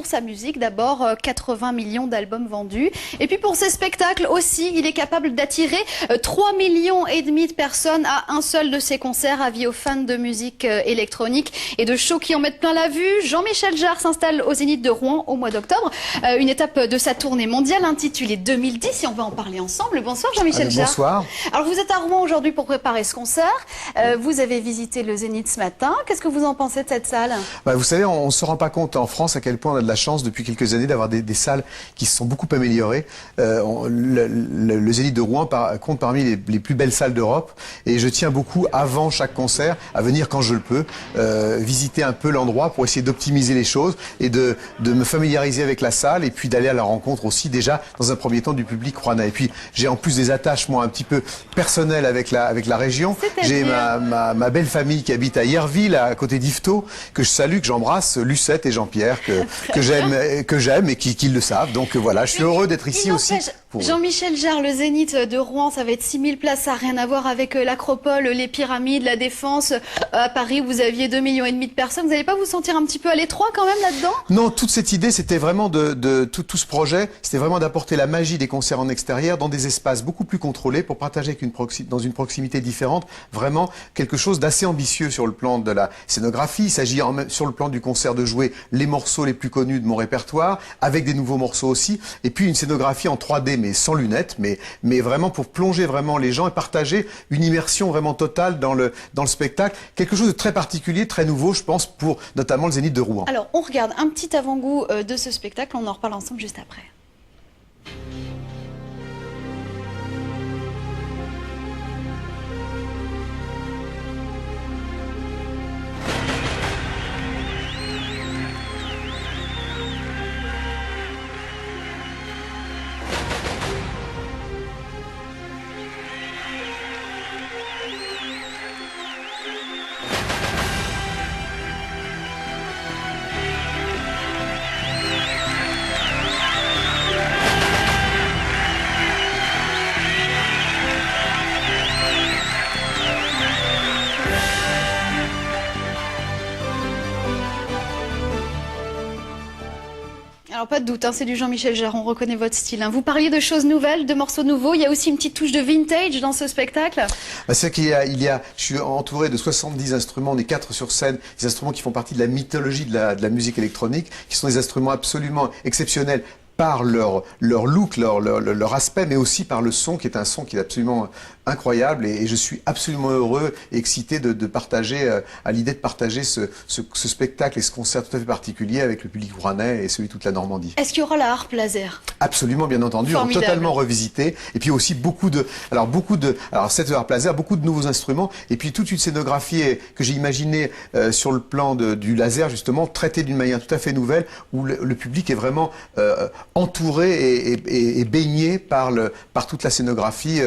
pour sa musique. D'abord, 80 millions d'albums vendus. Et puis pour ses spectacles aussi, il est capable d'attirer 3,5 millions de personnes à un seul de ses concerts. Avis aux fans de musique électronique et de shows qui en mettent plein la vue. Jean-Michel Jarre s'installe au Zénith de Rouen au mois d'octobre. Une étape de sa tournée mondiale intitulée 2010 et on va en parler ensemble. Bonsoir Jean-Michel Jarre. Bonsoir. Alors vous êtes à Rouen aujourd'hui pour préparer ce concert. Vous avez visité le Zénith ce matin. Qu'est-ce que vous en pensez de cette salle? Vous savez, on ne se rend pas compte en France à quel point on a de la chance depuis quelques années d'avoir des salles qui se sont beaucoup améliorées. Le Zénith de Rouen compte parmi les plus belles salles d'Europe et je tiens beaucoup avant chaque concert à venir quand je le peux visiter un peu l'endroit pour essayer d'optimiser les choses et de me familiariser avec la salle et puis d'aller à la rencontre aussi déjà dans un premier temps du public rouennais. Et puis j'ai en plus des attaches moi un petit peu personnelles avec la région. J'ai ma belle famille qui habite à Yerville à côté d'Yvetot que je salue, que j'embrasse, Lucette et Jean-Pierre que j'aime et qui le savent. Donc voilà, je suis heureux d'être ici aussi. Jean-Michel Jarre, le Zénith de Rouen, ça va être 6000 places, ça n'a rien à voir avec l'Acropole, les Pyramides, la Défense. À Paris, vous aviez 2,5 millions de personnes. Vous n'allez pas vous sentir un petit peu à l'étroit quand même là-dedans? Non, toute cette idée, c'était vraiment tout ce projet, c'était vraiment d'apporter la magie des concerts en extérieur dans des espaces beaucoup plus contrôlés pour partager dans une proximité différente, vraiment quelque chose d'assez ambitieux sur le plan de la scénographie. Il s'agit sur le plan du concert de jouer les morceaux les plus connus de mon répertoire, avec des nouveaux morceaux aussi, et puis une scénographie en 3D, mais sans lunettes, mais vraiment pour plonger vraiment les gens et partager une immersion vraiment totale dans le spectacle. Quelque chose de très particulier, très nouveau, je pense, pour notamment le Zénith de Rouen. Alors, on regarde un petit avant-goût de ce spectacle, on en reparle ensemble juste après. Alors pas de doute, c'est du Jean-Michel Jarre, on reconnaît votre style. Vous parliez de choses nouvelles, de morceaux nouveaux, il y a aussi une petite touche de vintage dans ce spectacle. C'est qu'il je suis entouré de 70 instruments, on est 4 sur scène, des instruments qui font partie de la mythologie de la musique électronique, qui sont des instruments absolument exceptionnels par leur look, leur aspect, mais aussi par le son, qui est un son qui est absolument incroyable. Et je suis absolument heureux et excité de partager, à l'idée de partager ce spectacle et ce concert tout à fait particulier avec le public rouennais et celui de toute la Normandie. Est-ce qu'il y aura la harpe laser? Absolument, bien entendu, totalement revisité. Et puis aussi cette harpe laser, beaucoup de nouveaux instruments, et puis toute une scénographie que j'ai imaginée sur le plan du laser, justement, traitée d'une manière tout à fait nouvelle, où le public est vraiment entouré et baigné par toute la scénographie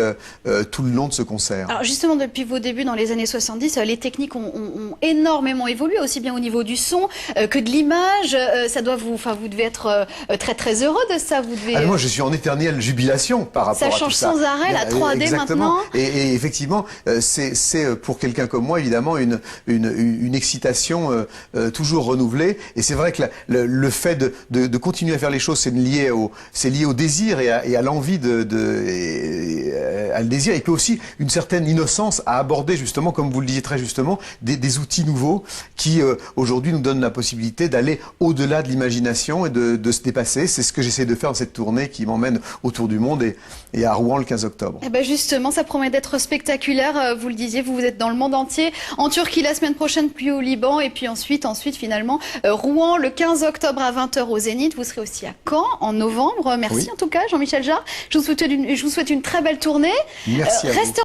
tout le long de ce concert. Alors justement, depuis vos débuts dans les années 70, les techniques ont énormément évolué, aussi bien au niveau du son que de l'image. Ça doit vous devez être très très heureux de ça. Vous devez. Moi, je suis en éternelle jubilation par rapport à tout ça. Ça change sans arrêt, la 3D exactement. Maintenant. Et effectivement, c'est pour quelqu'un comme moi évidemment une excitation toujours renouvelée. Et c'est vrai que le fait de continuer à faire les choses, c'est lié au désir et à l'envie à le désir, et puis aussi une certaine innocence à aborder, justement, comme vous le disiez très justement, des outils nouveaux qui aujourd'hui nous donnent la possibilité d'aller au-delà de l'imagination et de se dépasser. C'est ce que j'essaie de faire dans cette tournée qui m'emmène autour du monde et à Rouen le 15 octobre. Et ben justement, ça promet d'être spectaculaire. Vous le disiez, vous êtes dans le monde entier, en Turquie la semaine prochaine, puis au Liban, et puis ensuite finalement Rouen le 15 octobre à 20 h au Zénith. Vous serez aussi à Caen en novembre. Merci en tout cas, Jean-Michel Jarre. Je vous souhaite une très belle tournée. Merci à vous.